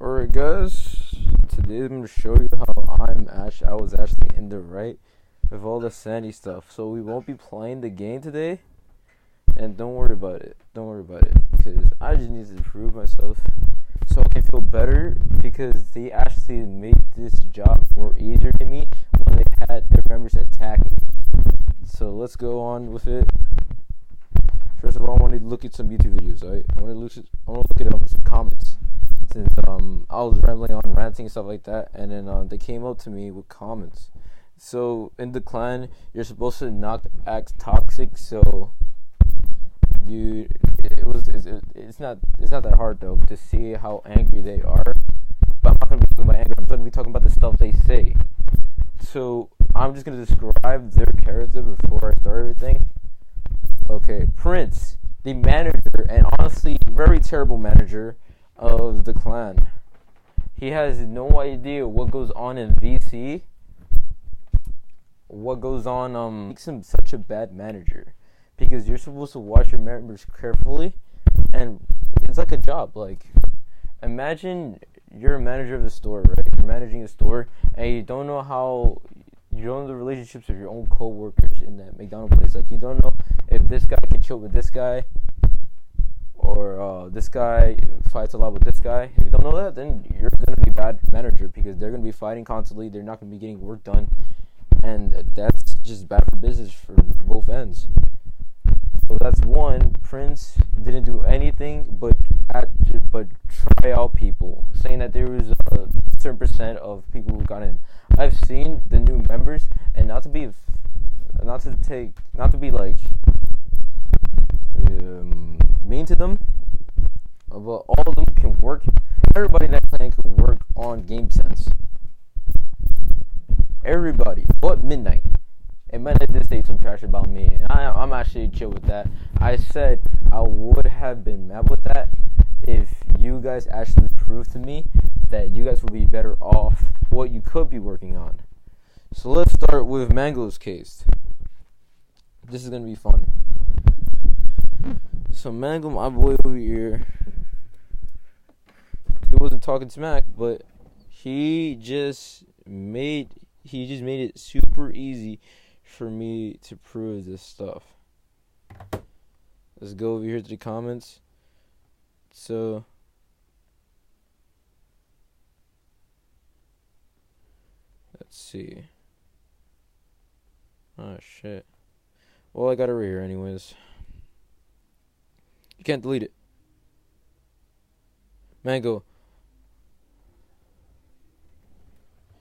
Alright guys, today I'm going to show you how I was actually in the right with all the sandy stuff. So we won't be playing the game today, and don't worry about it, because I just need to prove myself so I can feel better, because they actually made this job more easier to me when they had their members attack me. So let's go on with it. First of all, I want to look at some YouTube videos, alright? I want to look at some comments. Since I was rambling on, ranting and stuff like that, and then they came up to me with comments. So in the clan, you're supposed to not act toxic. So it's not that hard though to see how angry they are. But I'm not gonna be talking about anger. I'm gonna be talking about the stuff they say. So I'm just gonna describe their character before I start everything. Okay, Prince, the manager, and honestly, very terrible manager of the clan. He has no idea what goes on in VC. What goes on makes him such a bad manager, because you're supposed to watch your members carefully, and it's like a job. Like, imagine you're a manager of the store, right? You're managing a store, and you don't know the relationships with your own co-workers in that McDonald's place. Like, you don't know if this guy can chill with this guy, or this guy fights a lot with this guy. If you don't know that, then you're going to be a bad manager, because they're going to be fighting constantly. They're not going to be getting work done, and that's just bad for business for both ends. So that's one. Prince didn't do anything but try out people, saying that there was a certain percent of people who got in. I've seen the new members, and not to be like mean to them, but all of them can work. Everybody in that clan can work on game sense. Everybody but Midnight. And Midnight did say some trash about me, and I'm actually chill with that. I said I would have been mad with that if you guys actually proved to me that you guys would be better off what you could be working on. So let's start with Mango's case. This is gonna be fun. So Mango, my boy over here, he wasn't talking smack, but he just made it super easy for me to prove this stuff. Let's go over here to the comments. So let's see. Oh shit. Well, I got it right here anyways. You can't delete it. Mango.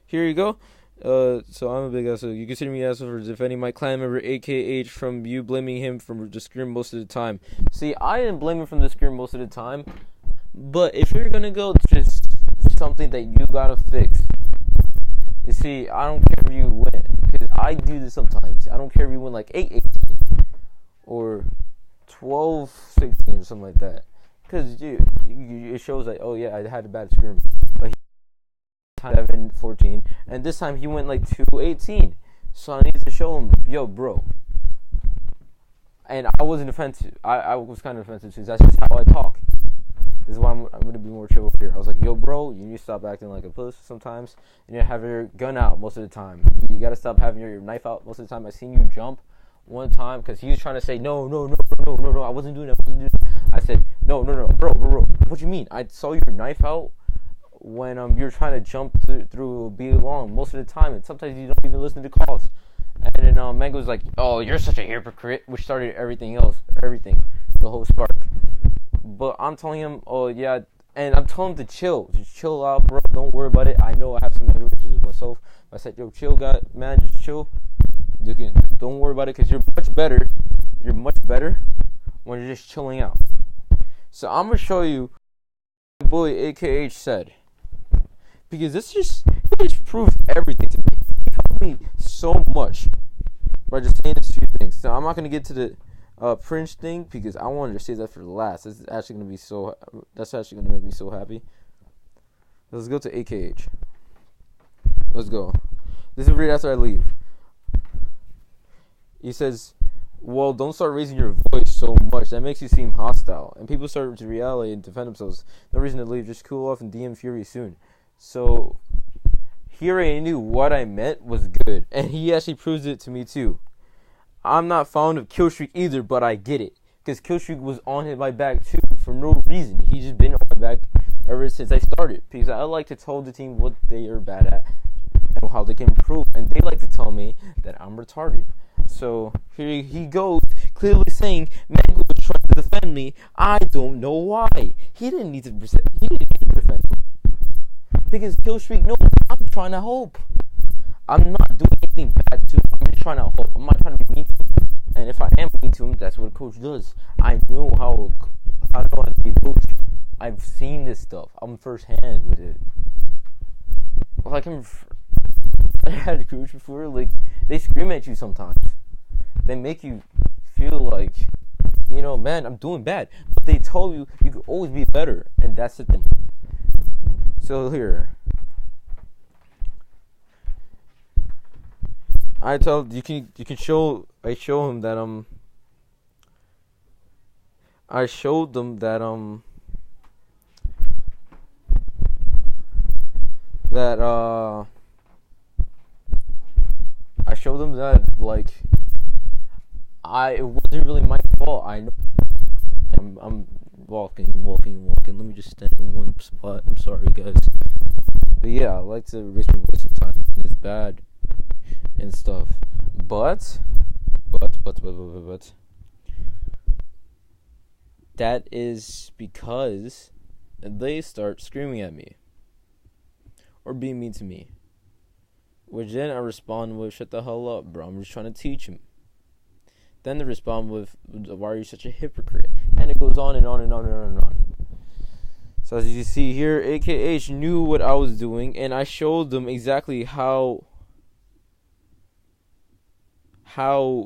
Here you go. So I'm a big asshole. You consider me asshole for defending my clan member AKH from you blaming him from the scrim most of the time. See, I didn't blame him from the scrim most of the time. But if you're gonna go just something that you gotta fix. You see, I don't care if you win, because I do this sometimes. I don't care if you win like 8-18 or 12-16 or something like that, because it shows that, oh yeah, I had a bad scrim. But he 7-14, and this time he went like 2-18. So I need to show him, yo, bro. And I wasn't offensive. I was kind of offensive too. That's just how I talk. This is why I'm gonna be more chill up here. I was like, yo, bro, you need to stop acting like a puss sometimes. You need to have your gun out most of the time. You gotta stop having your knife out most of the time. I seen you jump one time because he was trying to say no, I wasn't doing that. I said no, bro, what you mean? I saw your knife out when you're trying to jump through be long most of the time, and sometimes you don't even listen to calls. And then Mango's like, oh, you're such a hypocrite, which started everything, the whole spark. But I'm telling him, oh yeah, and I'm telling him to chill, just chill out, bro. Don't worry about it. I know I have some anger issues myself. I said, yo, chill, man, just chill. Don't worry about it, because you're much better. You're much better when you're just chilling out. So I'm gonna show you what my boy AKH said, because this just proves everything to me. He helped me so much by just saying these few things. So I'm not gonna get to the Prince thing, because I wanted to save that for the last. That's actually gonna make me so happy. Let's go to AKH. Let's go. This is right after I leave. He says, Well, don't start raising your voice so much. That makes you seem hostile. And people start to retaliate and defend themselves. No reason to leave. Just cool off and DM Fury soon. So, here I knew what I meant was good. And he actually proves it to me too. I'm not fond of Killstreak either, but I get it. Because Killstreak was on my back too for no reason. He's just been on my back ever since I started. Because I like to tell the team what they are bad at and how they can improve. And they like to tell me that I'm retarded. So here he goes, clearly saying Mango was trying to defend me. I don't know why. He didn't need to defend him. Because Killstreak knows I'm trying to help. I'm not doing anything bad to him. I'm just trying to help. I'm not trying to be mean to him. And if I am mean to him, that's what a coach does. I know how to be a coach. I've seen this stuff. I'm firsthand with it. Like I had a coach before. Like they scream at you sometimes. They make you feel like, man, I'm doing bad. But they tell you you can always be better, and that's the thing. So here, I show him that I showed them that I showed them that it wasn't really my fault. I know I'm walking. Let me just stand in one spot. I'm sorry, guys. But yeah, I like to raise my voice sometimes, and it's bad and stuff. But that is because they start screaming at me or being mean to me. Which then I respond with, shut the hell up, bro. I'm just trying to teach him. Then they respond with, why are you such a hypocrite? And it goes on and on and on and on and on. So as you see here, AKH knew what I was doing, and I showed them exactly how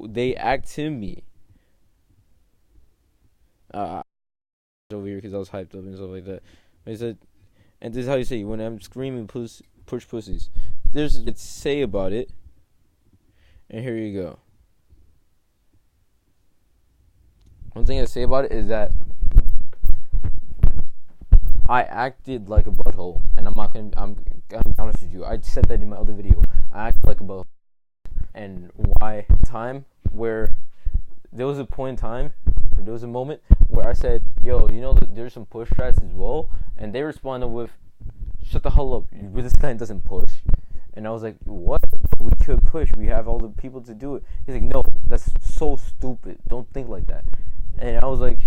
they act to me. Over here because I was hyped up and stuff like that. I said, and this is how you say, when I'm screaming push pussies. There's a say about it. And here you go. One thing I say about it is that I acted like a butthole, and I'm gonna be honest with you. I said that in my other video. I acted like a butthole, and why? Time where there was a point in time, or there was a moment where I said, "Yo, there's some push strats as well," and they responded with, "Shut the hell up! This guy doesn't push." And I was like, "What? We could push. We have all the people to do it." He's like, "No, that's so stupid. Don't think like that." And I was like,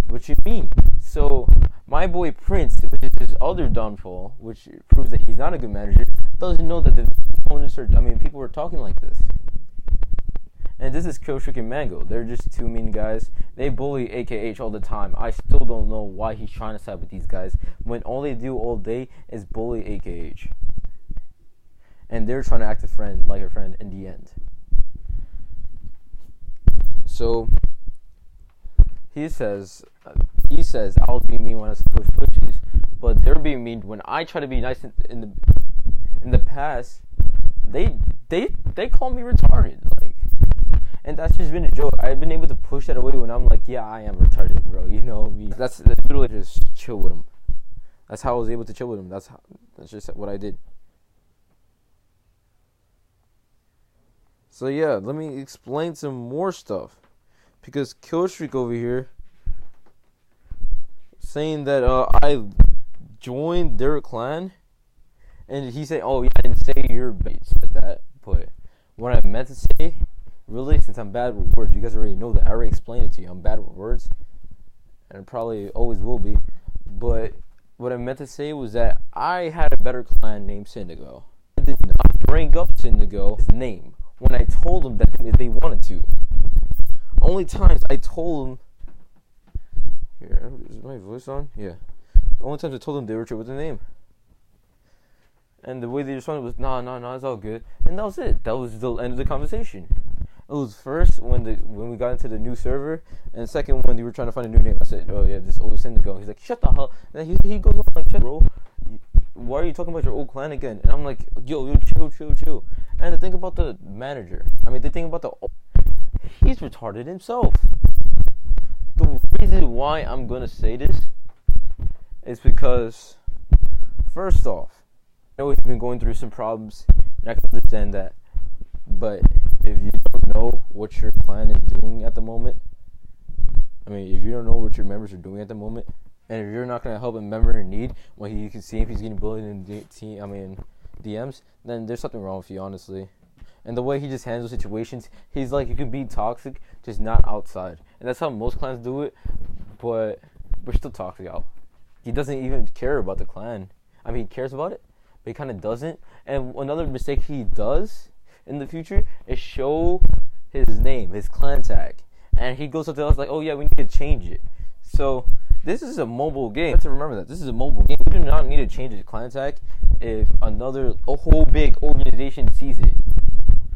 what you mean? So my boy Prince, which is his other downfall, which proves that he's not a good manager, doesn't know that the opponents people are talking like this. And this is Killstreak and Mango. They're just two mean guys. They bully AKH all the time. I still don't know why he's trying to side with these guys when all they do all day is bully AKH. And they're trying to act like a friend in the end. So he says I'll be mean when I push pushes, but they're being mean when I try to be nice in the past. They call me retarded, and that's just been a joke. I've been able to push that away when I'm like, yeah, I am retarded, bro. You know me. That's literally just chill with him. That's how I was able to chill with him. That's just what I did. So yeah, let me explain some more stuff. Because Killstreak over here saying that I joined their clan, and he said, "Oh, yeah, I didn't say your base like that." But what I meant to say, really, since I'm bad with words, you guys already know that. I already explained it to you. I'm bad with words, and probably always will be. But what I meant to say was that I had a better clan named Syndigo. I did not bring up Syndigo's name when I told them that if they wanted to. Only times I told them, here, is my voice on? Yeah. The only times I told them they were true with the name. And the way they responded was, nah, it's all good. And that was it. That was the end of the conversation. It was first when we got into the new server, and second when they were trying to find a new name. I said, oh yeah, this old Syndigo. He's like, shut the hell. And he goes on like, bro, why are you talking about your old clan again? And I'm like, yo, chill. And the thing about the manager, the thing about he's retarded himself. The reason why I'm gonna say this is because, first off, I know he's been going through some problems, and I can understand that. But if you don't know what your clan is doing at the moment, if you don't know what your members are doing at the moment, and if you're not gonna help a member in need when you can see if he's getting bullied in DMs, then there's something wrong with you, honestly. And the way he just handles situations, he's like, you can be toxic, just not outside. And that's how most clans do it, but we're still toxic out. He doesn't even care about the clan. He cares about it, but he kind of doesn't. And another mistake he does in the future is show his name, his clan tag. And he goes up to us like, oh yeah, we need to change it. So this is a mobile game. You have to remember that. This is a mobile game. We do not need to change his clan tag if a whole big organization sees it.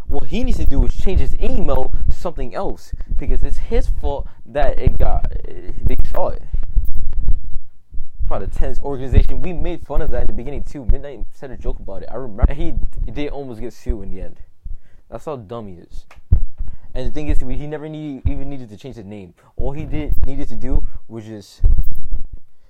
What he needs to do is change his email to something else, because it's his fault that they saw it. Probably the tennis organization. We made fun of that in the beginning too. Midnight said a joke about it. I remember. And he did almost get sued in the end. That's how dumb he is. And the thing is, he never even needed to change his name. All he needed to do was just,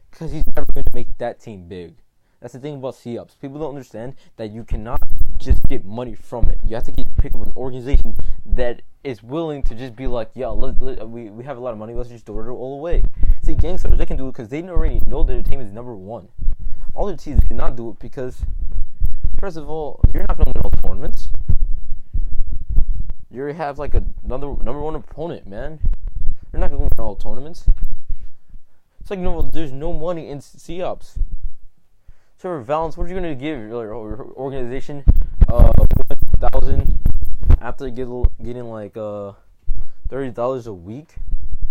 because he's never going to make that team big. That's the thing about C-Ups. People don't understand that you cannot just get money from it. You have to pick up an organization that is willing to just be like, yeah, we have a lot of money, let's just throw it all away. See, gangsters, they can do it because they already know their team is number one. All their teams cannot do it because, first of all, you're not going to win all tournaments. You have like another number one opponent, man. You're not going to win all tournaments. It's like, there's no money in C-Ups. So for Valence, what are you going to give your organization 1,000 after getting like $30 a week?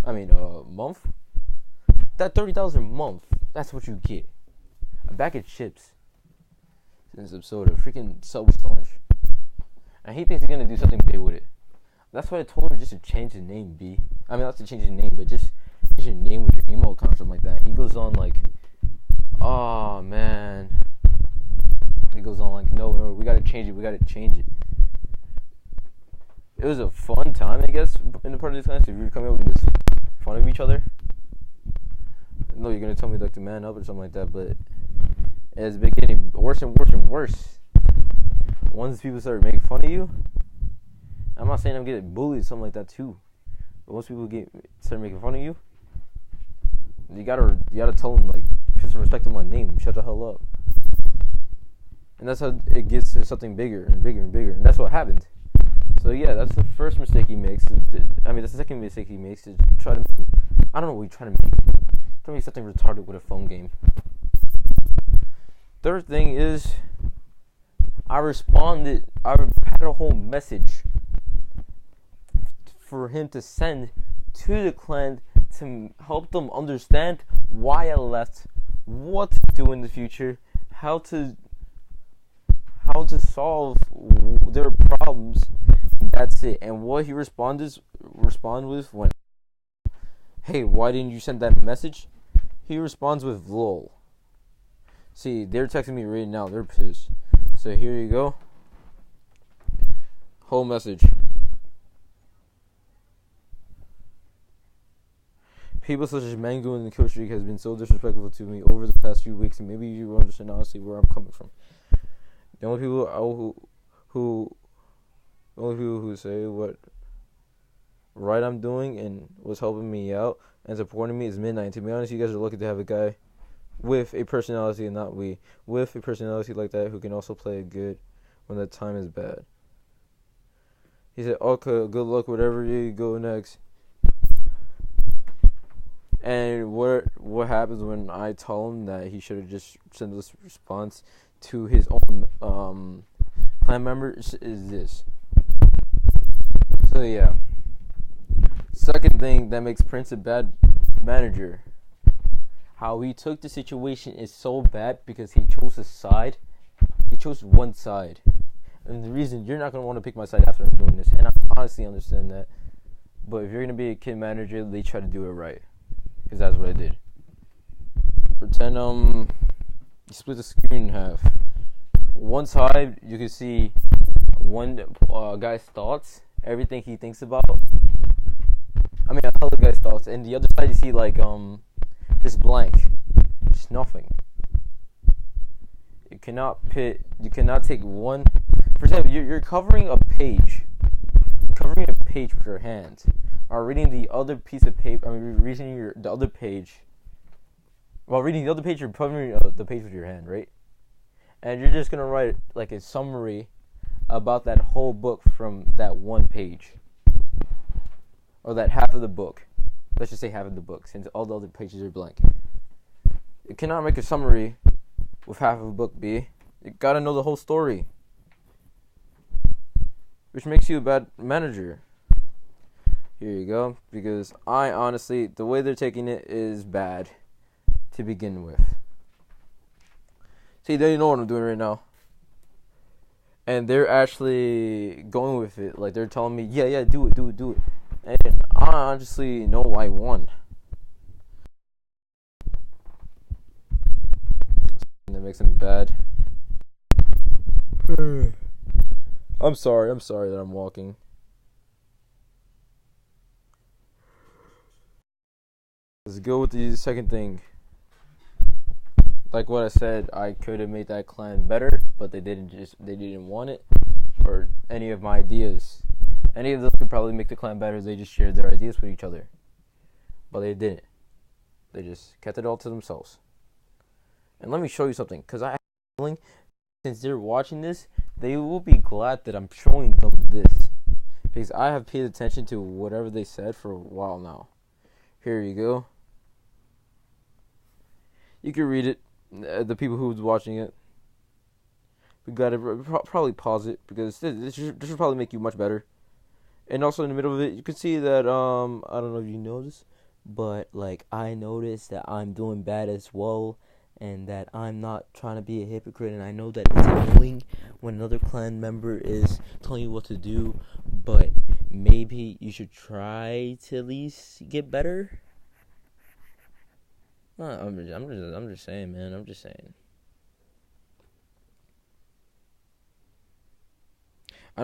A month? That $30 a month, that's what you get. A bag of chips. And some soda. Freaking Subway lunch. And he thinks he's going to do something big with it. That's why I told him just to change his name, B. Not to change his name, but just change your name with your email account or something like that. He goes on like, oh man. He goes on like, no, we gotta change it. It was a fun time, I guess, in the part of this class. If you were coming up and just fun of each other. No, you're gonna tell me like to man up or something like that, but it's been getting worse and worse and worse. Once people start making fun of you, I'm not saying I'm getting bullied or something like that too, but once people start making fun of you, you gotta tell them like, put some respect on my name, shut the hell up. And that's how it gets to something bigger and bigger and bigger, and that's what happened. So yeah, that's the first mistake he makes. That's the second mistake he makes, is try to make, I don't know what he's trying to make. Try to make something retarded with a phone game. Third thing is, I had a whole message for him to send to the clan to help them understand why I left, what to do in the future, how to solve their problems, and that's it. And what he respond with when, hey, why didn't you send that message? He responds with lol. See, they're texting me right now, they're pissed. So here you go. Whole message. People such as Mango and the Kill Streak has been so disrespectful to me over the past few weeks, and maybe you will understand honestly where I'm coming from. The only people who say what right I'm doing and was helping me out and supporting me is Midnight. To be honest, you guys are lucky to have a guy with a personality, and not we, with a personality like that who can also play it good when the time is bad. He said, okay, good luck whatever you go next. And what happens when I tell him that he should have just sent this response to his own clan members is this. So yeah. Second thing that makes Prince a bad manager, how he took the situation is so bad because he chose a side. He chose one side. And the reason, you're not going to want to pick my side after I'm doing this. And I honestly understand that. But if you're going to be a kid manager, they try to do it right. Because that's what I did. Pretend you split the screen in half. One side, you can see one guy's thoughts. everything he thinks about. I mean, I tell the guy's thoughts, and the other side you see like just blank, just nothing. You cannot take one. For example, you're covering a page, with your hand, or reading the other piece of paper. I mean, reading the other page. While reading the other page, you're covering the page with your hand, right? And you're just gonna write like a summary about that whole book from that one page, or that half of the book. Let's just say half of the book, since all the other pages are blank. You cannot make a summary with half of a book, B. You gotta know the whole story, which makes you a bad manager. Here you go. Because I honestly, the way they're taking it is bad to begin with. See, they know what I'm doing right now. And they're actually going with it. Like, they're telling me, yeah, do it. And I honestly know I won. That makes them bad. I'm sorry that I'm walking. Let's go with the second thing. Like what I said, I could have made that clan better, but they didn't want it, or any of my ideas. Any of them could probably make the clan better. They just shared their ideas with each other, but they didn't. They just kept it all to themselves. And let me show you something, because I have a feeling since they're watching this, they will be glad that I'm showing them this, because I have paid attention to whatever they said for a while now. Here you go. You can read it. The people who's watching it, we gotta probably pause it, because this should probably make you much better. And also in the middle of it, you can see that I don't know if you noticed, but like I noticed that I'm doing bad as well, and that I'm not trying to be a hypocrite. And I know that it's annoying when another clan member is telling you what to do, but maybe you should try to at least get better. No, I'm just saying, man. I'm just saying. I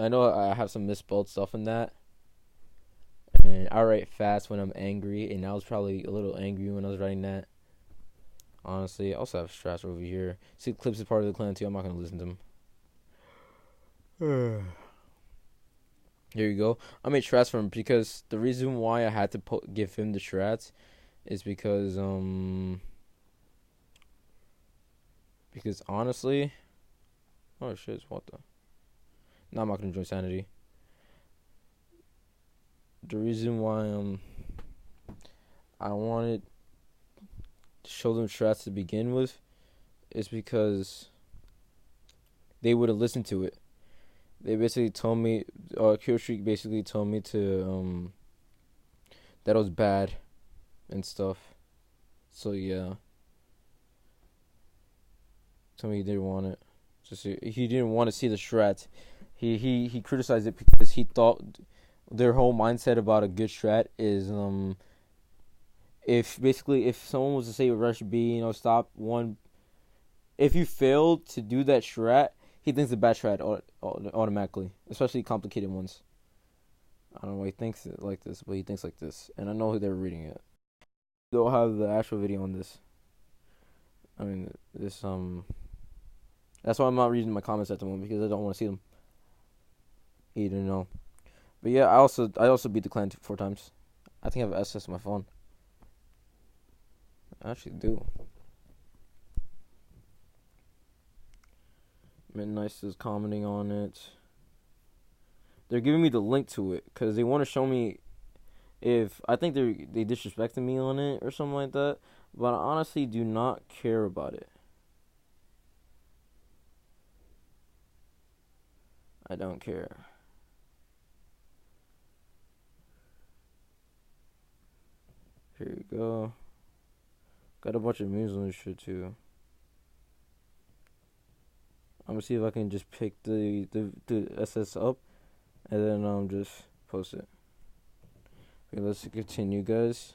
know I have some misspelled stuff in that, and I write fast when I'm angry, and I was probably a little angry when I was writing that. Honestly, I also have Strasser over here. See, Clips is part of the clan too. I'm not gonna listen to him. Here you go. I made strats for him because the reason why I had to give him the strats is because honestly, oh shit, what the? No, I'm not gonna join Sanity. The reason why I wanted to show them strats to begin with is because they would have listened to it. They basically told me, Kill Streak basically told me to that it was bad and stuff. So yeah, told me he didn't want it. He didn't want to see the strats. He criticized it because he thought their whole mindset about a good strat is if someone was to say rush B, stop one, if you fail to do that strat, he thinks it's a bad strat automatically, especially complicated ones. I don't know why he thinks it like this, but he thinks like this, and I know they're reading it. They'll have the actual video on this. I mean, this that's why I'm not reading my comments at the moment, because I don't want to see them. You don't know. But yeah, I also beat the clan 4 times. I think I have SS on my phone. I actually do. Midnight is commenting on it. They're giving me the link to it because they want to show me if I think they disrespected me on it or something like that. But I honestly do not care about it. I don't care. Here you go. Got a bunch of memes on this shit too. I'm gonna see if I can just pick the SS up and then just post it. Okay, let's continue, guys,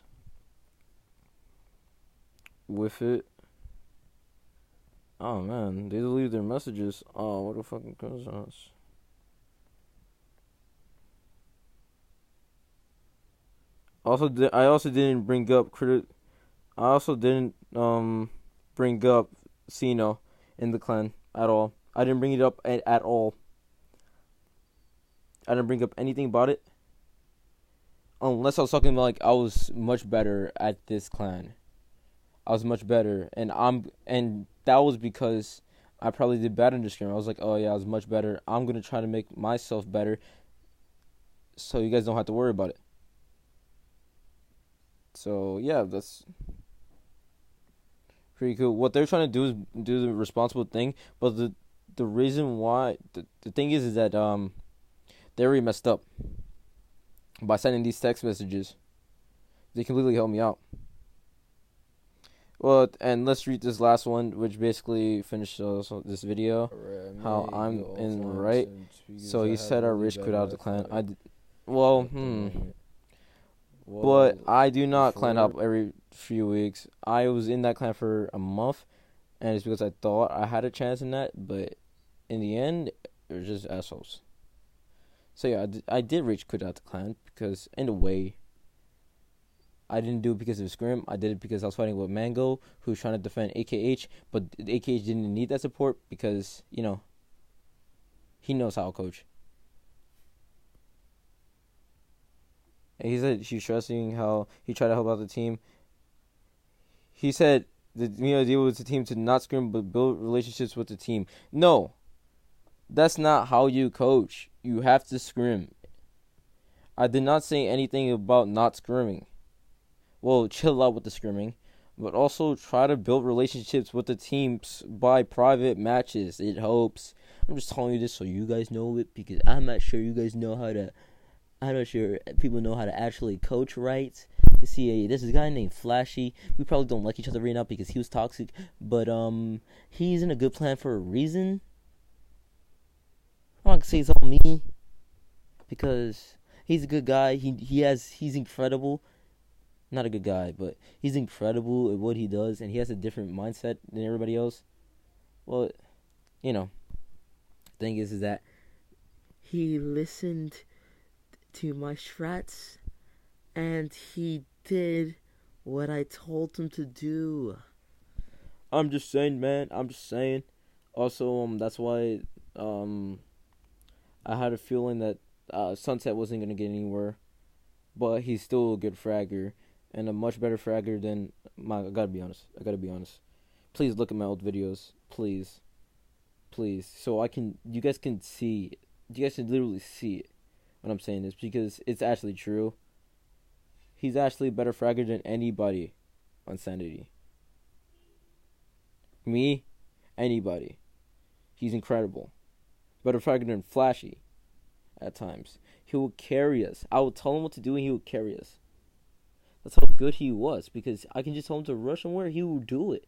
with it. Oh man, they deleted their messages. Oh, what a fucking coincidence. I also didn't bring up I also didn't bring up Sino in the clan at all. I didn't bring it up at all. I didn't bring up anything about it unless I was talking about like I was much better at this clan. I was much better, and that was because I probably did bad in this game. I was like, oh yeah, I was much better. I'm gonna try to make myself better, so you guys don't have to worry about it. So yeah, that's pretty cool. What they're trying to do is do the responsible thing, but the reason why the thing is that they already messed up by sending these text messages. They completely helped me out. Well, and let's read this last one, which basically finishes this video. Right, how I'm in right. So he said I rage quit out of the clan. I did, well, but I do not clan hop every few weeks. I was in that clan for a month, and it's because I thought I had a chance in that, but in the end, it was just assholes. So yeah, I did rage quit out the clan because in a way, I didn't do it because of Scrim. I did it because I was fighting with Mango, who's trying to defend AKH, but AKH didn't need that support because, you know, he knows how to coach. And he said he's stressing how he tried to help out the team. He said the idea was the team to not scrim but build relationships with the team. No, that's not how you coach. You have to scrim. I did not say anything about not scrimming. Well, chill out with the scrimming, but also try to build relationships with the teams by private matches. It helps. I'm just telling you this so you guys know it because I'm not sure you guys know how to. I'm not sure people know how to actually coach right. You see, there's a guy named Flashy. We probably don't like each other right now because he was toxic, but he's in a good plan for a reason. I'm not gonna say it's all me because he's a good guy. He's incredible. Not a good guy, but he's incredible at what he does, and he has a different mindset than everybody else. Well, you know, the thing is that he listened to my strats, and he did what I told him to do. I'm just saying, man. I'm just saying. Also, that's why I had a feeling that Sunset wasn't gonna get anywhere, but he's still a good fragger. And a much better fragger than I gotta be honest. Please look at my old videos. Please. So you guys can see it. You guys can literally see it when I'm saying this because it's actually true. He's actually a better fragger than anybody on Sanity. Me, anybody. He's incredible. Better fragger than Flashy at times. He will carry us. I will tell him what to do and he will carry us. That's how good he was because I can just tell him to rush somewhere, he will do it.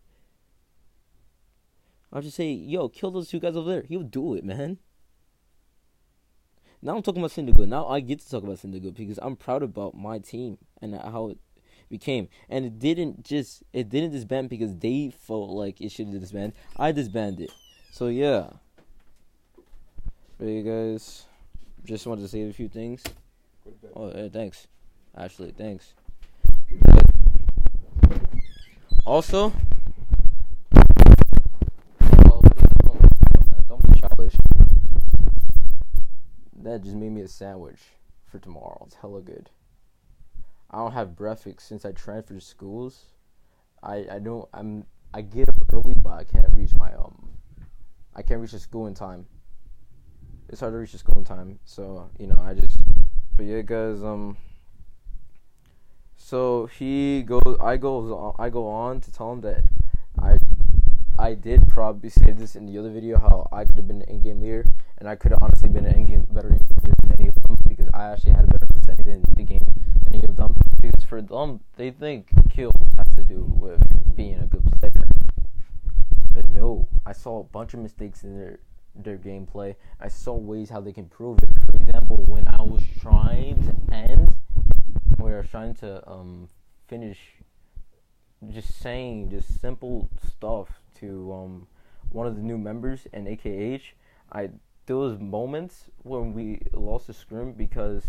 I'll just say, yo, kill those two guys over there. He'll do it, man. Now I'm talking about Syndigo. Now I get to talk about Syndigo because I'm proud about my team and how it became. And it didn't disband because they felt like it should have disbanded. I disbanded it. So yeah. Hey guys, just wanted to say a few things. Oh, yeah, thanks. Ashley, thanks. Also, don't be childish. That just made me a sandwich for tomorrow. It's hella good. I don't have breakfast since I transferred schools. I get up early, but I can't reach the school in time. It's hard to reach the school in time, so but yeah, guys. So I go on to tell him that I did probably say this in the other video how I could have been an in-game leader and I could have honestly been an better in-game leader than any of them because I actually had a better understanding than the game than any of them because for them they think kill has to do with being a good player, but no, I saw a bunch of mistakes in their gameplay. I saw ways how they can improve it. For example, when I was trying to finish just saying just simple stuff to one of the new members in AKH, there was moments when we lost the scrim because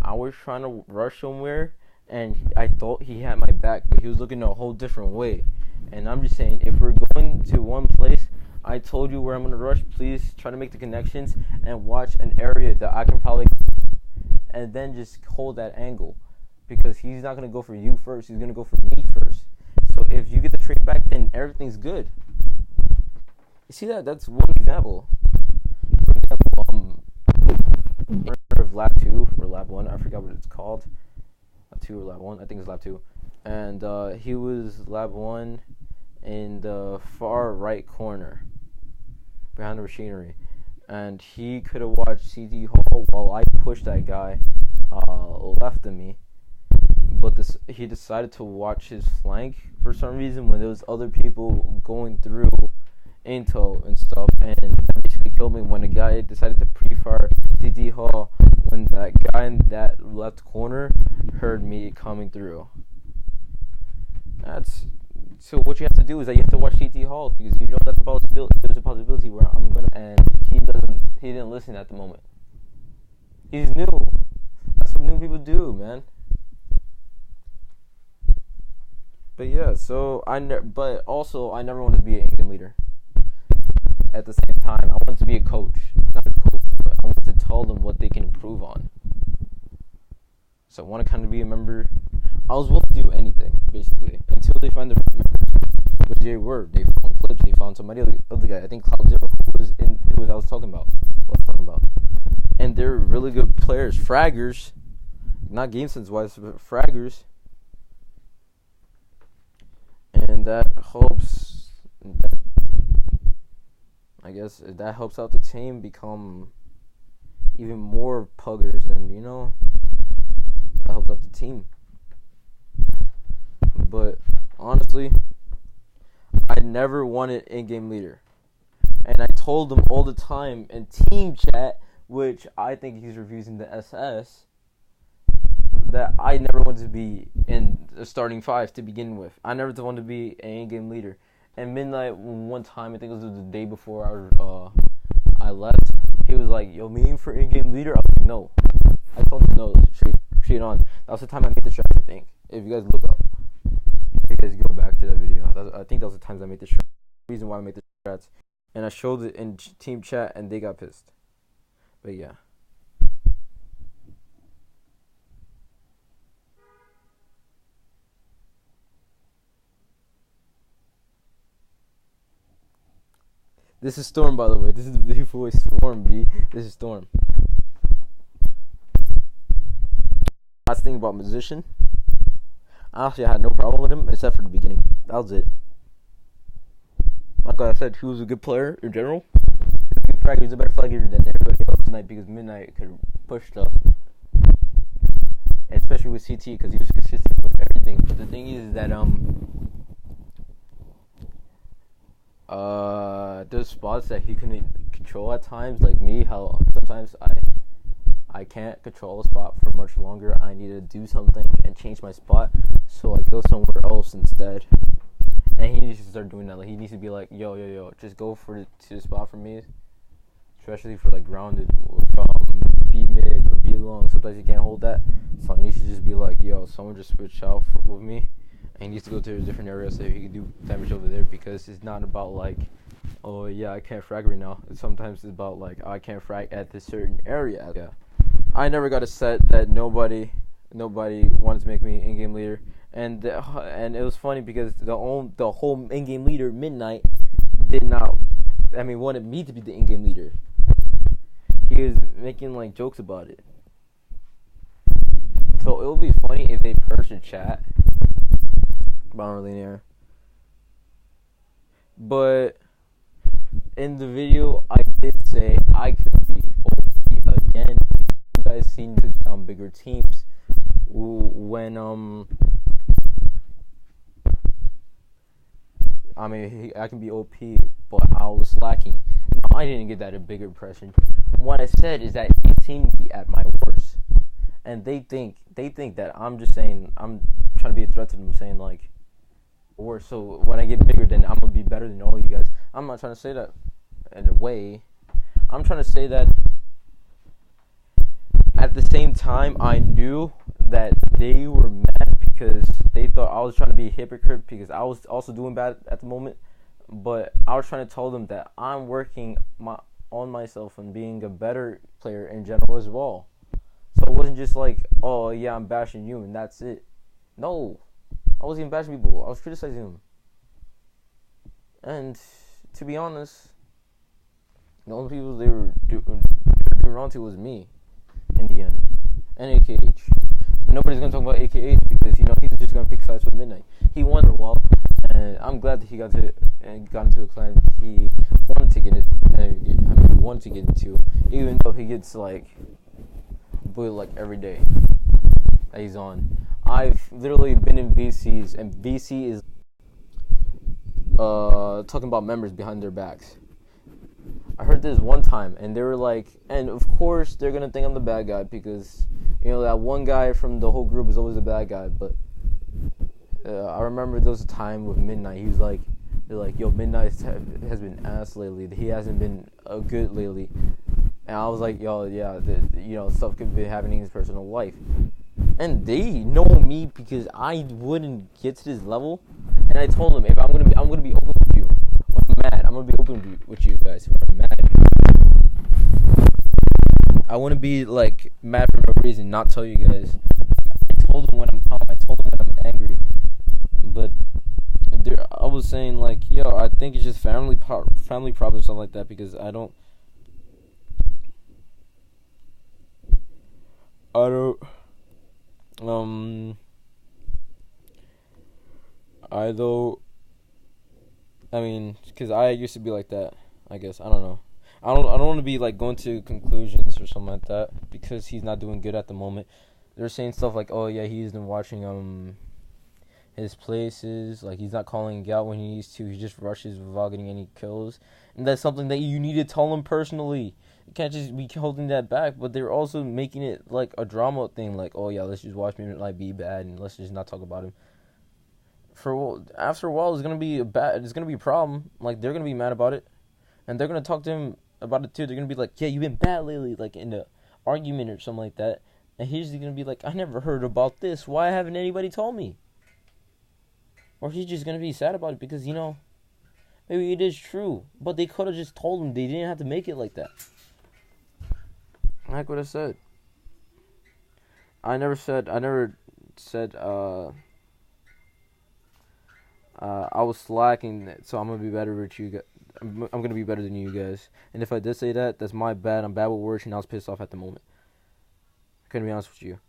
I was trying to rush somewhere and I thought he had my back, but he was looking a whole different way. And I'm just saying, if we're going to one place, I told you where I'm gonna rush. Please try to make the connections and watch an area that I can probably, and then just hold that angle, because he's not gonna go for you first. He's gonna go for me first. So if you get the trade back, then everything's good. You see that? That's one example. For example, of lab 2 or lab 1, I forgot what it's called. Lab 2 or lab 1, I think it's lab 2. And he was lab 1 in the far right corner behind the machinery, and he could have watched CT Hall while I pushed that guy left of me, but he decided to watch his flank for some reason when there was other people going through intel and stuff, and that basically killed me when a guy decided to pre-fire CT Hall when that guy in that left corner heard me coming through. So what you have to do is that you have to watch CT Hall, because you know that's a possibility. There's a possibility where I'm gonna, and he didn't listen at the moment. He's new. That's what new people do, man. But yeah, so but also I never wanted to be an in-game leader. At the same time, I wanted to be a coach, not a coach, but I wanted to tell them what they can improve on. So I want to kind of be a member. I was willing to do anything, basically, until they find the members. Which they were. They found clips. They found somebody other guy. I think Cloud Zero, who I was talking about. And they're really good players, fraggers, not game sense wise, but fraggers. And that helps. I guess that helps out the team become even more puggers, and that helps out the team. But honestly, I never wanted in-game leader, and I told them all the time in team chat, which I think he's refusing the SS, that I never wanted to be in the starting 5 to begin with. I never wanted to be an in-game leader. And midnight one time, I think it was the day before I left, he was like, "Yo, me for in-game leader?" I was like, "No." I told him no, straight on. That was the time I made the stretch, I think. If you guys look up. If you guys go back to that video, I think that was the times I made the stretch. Reason why I made the stretch. And I showed it in team chat, and they got pissed. But yeah. This is Storm, by the way. This is the big voice Storm, B. This is Storm. Last thing about musician. Honestly, I had no problem with him, except for the beginning. That was it. Like I said, he was a good player in general. He was a good fragger. He was a better flagger than everybody else tonight, because Midnight could push stuff. And especially with CT, because he was consistent with everything. But the thing is that, there's spots that he couldn't control at times, like me, how sometimes I can't control a spot for much longer. I need to do something and change my spot, so I go somewhere else instead. And he needs to start doing that. Like, he needs to be like, yo, just go to the spot for me, especially for like grounded from B mid or B long. Sometimes he can't hold that, so he needs to just be like, yo, someone just switch out with me. And he needs to go to a different area so he can do damage over there, because it's not about like, oh yeah, I can't frag right now. Sometimes it's about like, I can't frag at this certain area. Yeah, I never got a set that nobody wanted to make me in-game leader, and it was funny because the whole in-game leader Midnight wanted me to be the in-game leader. He was making like jokes about it. So it would be funny if they purged the chat. Bomber linear. But in the video, I did say I could be OP again. You guys seen me on bigger teams when I can be OP, but I was slacking. No, I didn't get that a bigger impression. What I said is that he's seen me at my worst, and they think that I'm just saying, I'm trying to be a threat to them, saying like, or so when I get bigger, then I'm gonna be better than all you guys. I'm not trying to say that in a way. I'm trying to say that at the same time, I knew that they were mad because they thought I was trying to be a hypocrite because I was also doing bad at the moment. But I was trying to tell them that I'm working on myself and being a better player in general as well. So it wasn't just like, oh yeah, I'm bashing you and that's it. No, I wasn't even bashing people. I was criticizing them. And to be honest, the only people they were doing wrong to was me in the end, and AKH. Nobody's gonna talk about AKH because he's just gonna pick sides with Midnight. He won for a while, and I'm glad that he got into a clan he wanted to get it. He wanted to get into, even though he gets bullied every day that he's on. I've literally been in VCs, and VC is talking about members behind their backs. I heard this one time, and they were like, and of course they're gonna think I'm the bad guy because that one guy from the whole group is always the bad guy. But I remember there was a time with Midnight. He was like, they're like, yo, Midnight has been ass lately. He hasn't been good lately. And I was like, yo, yeah, stuff could be happening in his personal life. And they know me because I wouldn't get to this level. And I told them, if I'm gonna be open with you when I'm mad. I'm gonna be open with you guys when I'm mad. I wouldn't be mad for no reason, not tell you guys. I told them when I'm calm. I told them when I'm angry. But I was saying yo, I think it's just family problems, stuff like that, because I don't. Because I used to be like that, I guess. I don't know. I don't want to be going to conclusions or something like that because he's not doing good at the moment. They're saying stuff like, oh yeah, he's been watching his places, he's not calling out when he needs to. He just rushes without getting any kills, and that's something that you need to tell him personally. You can't just be holding that back. But they're also making it a drama thing, oh yeah, let's just watch me be bad and let's just not talk about him. After a while, it's gonna be a problem. They're gonna be mad about it, and they're gonna talk to him about it too. They're gonna be like, yeah, you've been bad lately, in an argument or something like that. And he's gonna be like, I never heard about this. Why haven't anybody told me? Or he's just gonna be sad about it because maybe it is true, but they could have just told him. They didn't have to make it like that. Like what I said. I never said. I was slacking, so I'm gonna be better with you guys. I'm gonna be better than you guys. And if I did say that, that's my bad. I'm bad with words, and I was pissed off at the moment. Couldn't be honest with you.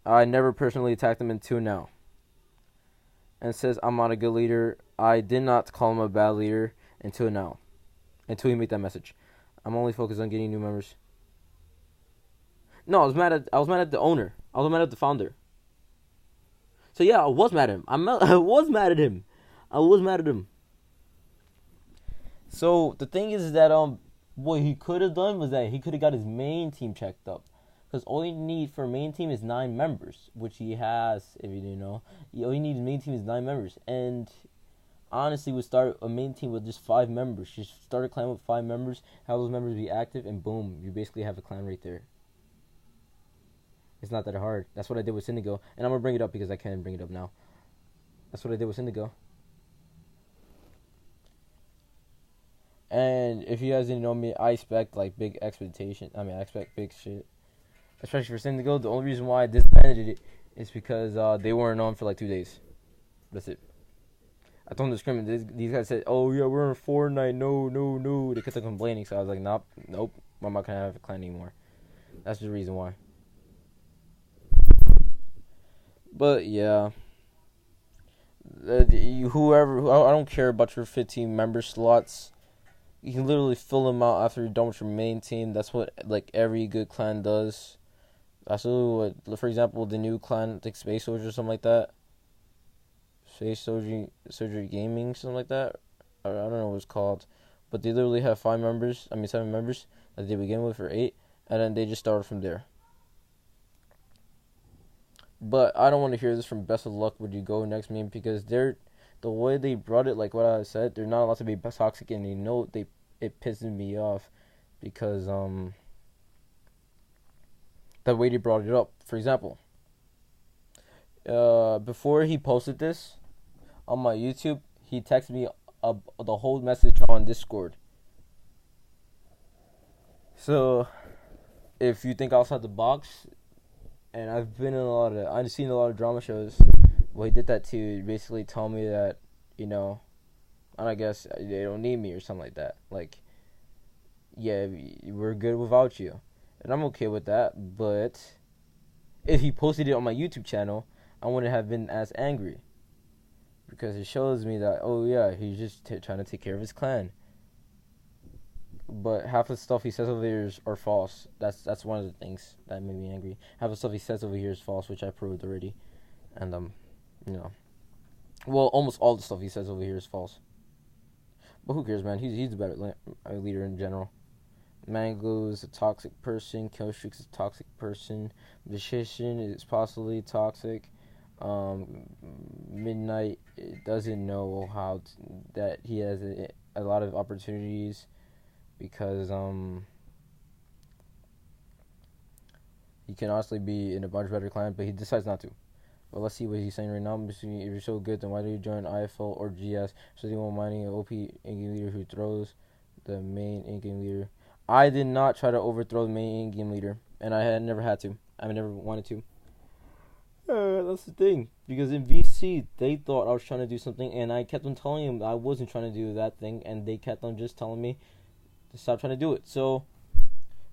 I never personally attacked him until now. And says I'm not a good leader. I did not call him a bad leader until now. Until he made that message. I'm only focused on getting new members. No, I was mad at the owner. I was mad at the founder. So yeah, I was mad at him. I was mad at him. So the thing is that what he could have done was that he could have got his main team checked up. Because all you need for a main team is 9 members, which he has, if you didn't know. All you need in main team is 9 members. And honestly, would start a main team with just 5 members. Just start a clan with 5 members, have those members be active, and boom, you basically have a clan right there. It's not that hard. That's what I did with Syndigo. And I'm going to bring it up because I can bring it up now. That's what I did with Syndigo. And if you guys didn't know me, I expect big expectation. I expect big shit. Especially for Syndigo. The only reason why I disbanded it is because they weren't on for 2 days. That's it. I told them to scream. These guys said, oh yeah, we're in Fortnite. No. They kept on complaining. So I was like, nope. I'm not going to have a clan anymore. That's the reason why. But yeah. I don't care about your 15 member slots. You can literally fill them out after you're done with your main team. That's what every good clan does. That's what, for example, the new clan, Space Soldier or something like that. Space Soldier Gaming, something like that. I don't know what it's called. But they literally have 7 members that they begin with, or 8. And then they just start from there. But I don't want to hear this from Best of Luck Would You Go next meme, because the way they brought it, what I said, they're not allowed to be toxic, and it pisses me off because the way they brought it up. For example, before he posted this on my YouTube, he texted me the whole message on Discord. So, if you think outside the box, and I've seen a lot of drama shows. Well, he did that to basically tell me that, and I guess they don't need me or something like that. Like, yeah, we're good without you, and I'm okay with that. But if he posted it on my YouTube channel, I wouldn't have been as angry, because it shows me that, oh yeah, he's just trying to take care of his clan. But half the stuff he says over here are false. That's one of the things that made me angry. Half the stuff he says over here is false, which I proved already. And well, almost all the stuff he says over here is false. But who cares, man? He's the better leader in general. Mango's a toxic person. Killstreak's a toxic person. Magician is possibly toxic. Midnight doesn't know that he has a lot of opportunities, because he can honestly be in a much better clan, but he decides not to. But let's see what he's saying right now. If you're so good, then why do you join IFL or GS? So you want mining an OP in-game leader who throws the main in-game leader. I did not try to overthrow the main in-game leader, and I had never had to. I never wanted to. That's the thing, because in VC they thought I was trying to do something, and I kept on telling them I wasn't trying to do that thing, and they kept on just telling me to stop trying to do it. So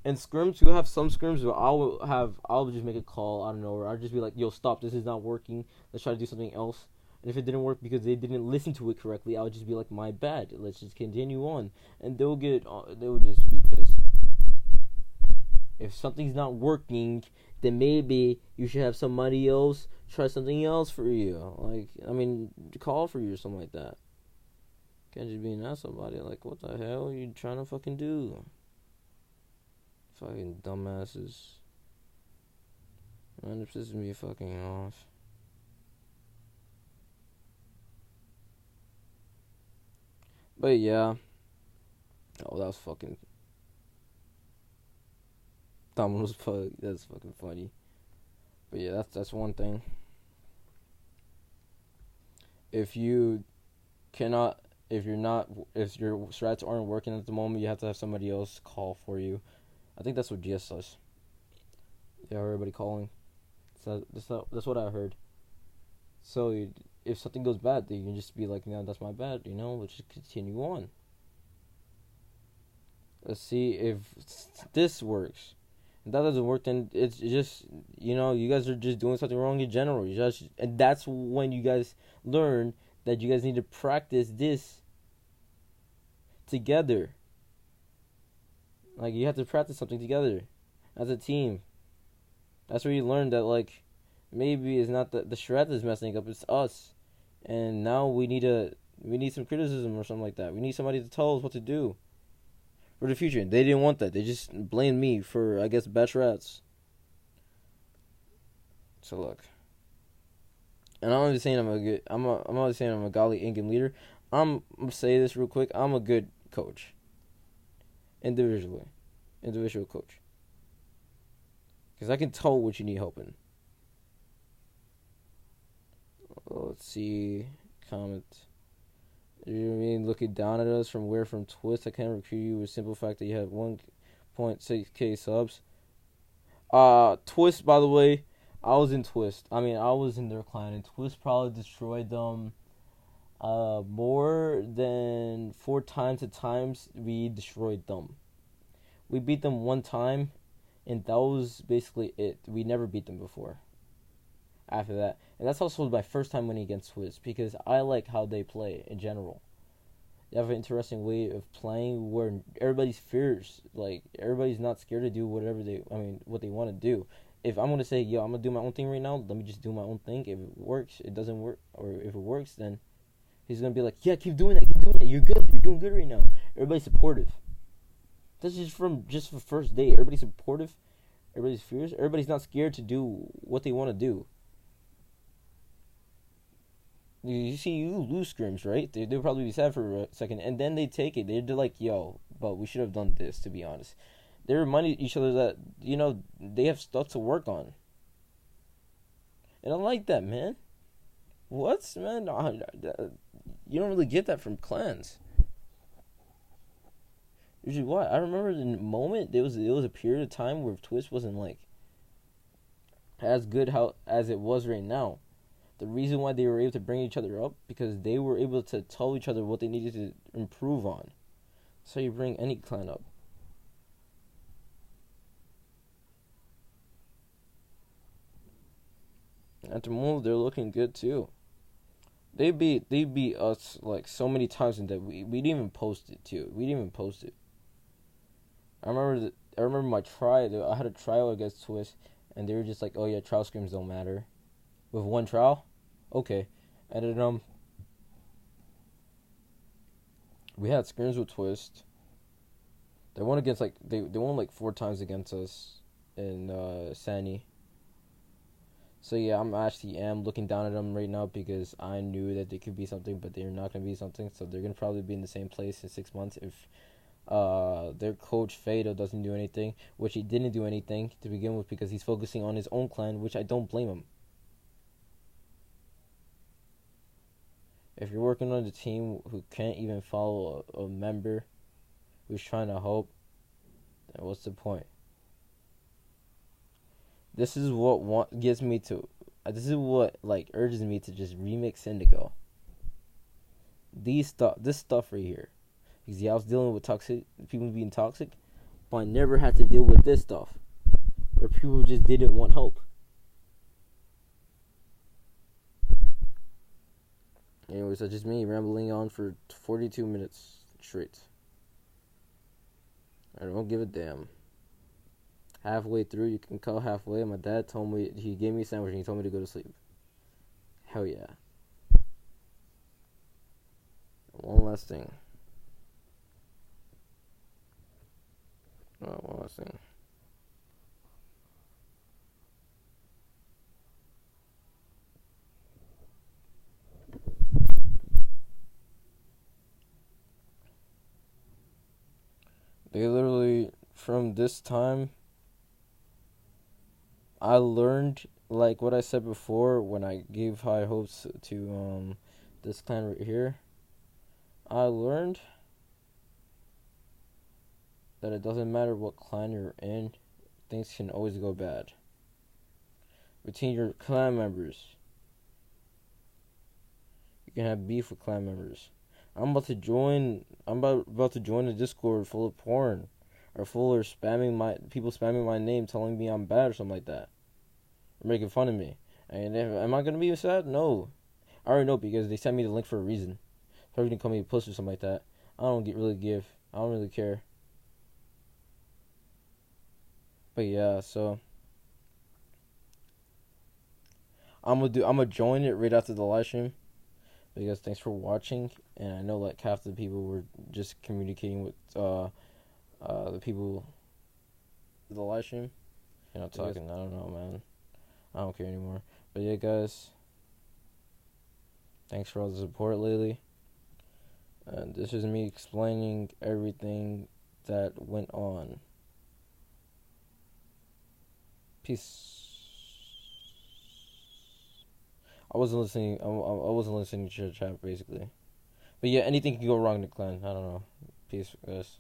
in scrims, you have some scrims where I'll just make a call out of nowhere. I'll just be like, yo, stop, this is not working, let's try to do something else. And if it didn't work because they didn't listen to it correctly, I would just be like, my bad, let's just continue on. And they'll just be pissed. If something's not working, then maybe you should have somebody else try something else for you. Like, call for you or something like that. Can't just be at somebody like, what the hell are you trying to fucking do? Fucking dumbasses. Man, it pisses me fucking off. But yeah. Oh, that was fucking... That's fucking funny. But yeah, that's one thing. If your strats aren't working at the moment, you have to have somebody else call for you. I think that's what GS does. Yeah, everybody calling. So that's what I heard. So if something goes bad, then you can just be like, no, that's my bad, let's just continue on. Let's see if this works. If that doesn't work, then it's just, you guys are just doing something wrong in general. And that's when you guys learn that you guys need to practice this together. Like, you have to practice something together as a team. That's where you learn that, like, maybe it's not the strat that's messing up, it's us. And now we need some criticism or something like that. We need somebody to tell us what to do for the future. They didn't want that. They just blamed me for, I guess, bad strats. So look, and I'm not saying I'm not saying I'm a godly in-game leader. I'm gonna say this real quick. I'm a good coach. Individual coach. Because I can tell what you need help in. Let's see. Comment. You mean looking down at us from Twist? I can't recruit you with the simple fact that you have 1.6k subs. Twist, by the way, I was in Twist. I was in their clan, and Twist probably destroyed them more than 4 times the times we destroyed them. We beat them one time, and that was basically it. We never beat them before. After that, and that's also my first time winning against Twist, because I like how they play in general. They have an interesting way of playing where everybody's fierce. Like, everybody's not scared to do what they want to do. If I'm gonna say, yo, I'm gonna do my own thing right now, let me just do my own thing. If it works, it doesn't work, or if it works, then he's gonna be like, yeah, keep doing that. You're good. You're doing good right now. Everybody's supportive. This is from first day. Everybody's supportive. Everybody's fierce. Everybody's not scared to do what they want to do. You see, you lose scrims, right? They'll probably be sad for a second, and then they take it. They're like, yo, but we should have done this, to be honest. They reminded each other that they have stuff to work on, and I like that, man. What, man? You don't really get that from clans. Usually, what I remember in the moment, there was a period of time where Twitch wasn't like as good as it was right now. The reason why they were able to bring each other up because they were able to tell each other what they needed to improve on. So you bring any clan up. At the moment, they're looking good too. They beat us like so many times and that we didn't even post it too. We didn't even post it. I remember my trial. I had a trial against Twist, and they were just like, "Oh yeah, trial scrims don't matter." With one trial, okay, and then we had scrims with Twist. They won against they won like 4 times against us in Sani. So yeah, I'm actually looking down at them right now because I knew that they could be something, but they're not gonna be something. So they're gonna probably be in the same place in 6 months if their coach Fado doesn't do anything, which he didn't do anything to begin with because he's focusing on his own clan, which I don't blame him. If you're working on a team who can't even follow a member who's trying to help, then what's the point? This is what gets me to. This is what like urges me to just remix Indigo. This stuff right here, because yeah, I was dealing with toxic people being toxic, but I never had to deal with this stuff, where people just didn't want help. Anyways, that's just me rambling on for 42 minutes straight. I don't give a damn. Halfway through, you can call halfway. My dad told me, he gave me a sandwich and he told me to go to sleep. Hell yeah. One last thing. One last thing. They literally, from this time, I learned, like what I said before when I gave high hopes to this clan right here. I learned that it doesn't matter what clan you're in, things can always go bad. Between your clan members, you can have beef with clan members. I'm about to join a Discord full of porn, or full of spamming my name, telling me I'm bad or something like that, or making fun of me. And am I gonna be sad? No, I already know because they sent me the link for a reason. Probably gonna call me a pussy or something like that. I don't really care. But yeah, so I'm gonna join it right after the live stream. Because thanks for watching, and I know like half the people were just communicating with the people the live stream. You're not talking. I don't know, man. I don't care anymore. But yeah, guys, thanks for all the support lately. And this is me explaining everything that went on. Peace. I wasn't listening. I wasn't listening to your chat basically. But yeah, anything can go wrong in the clan. I don't know. Peace, guys.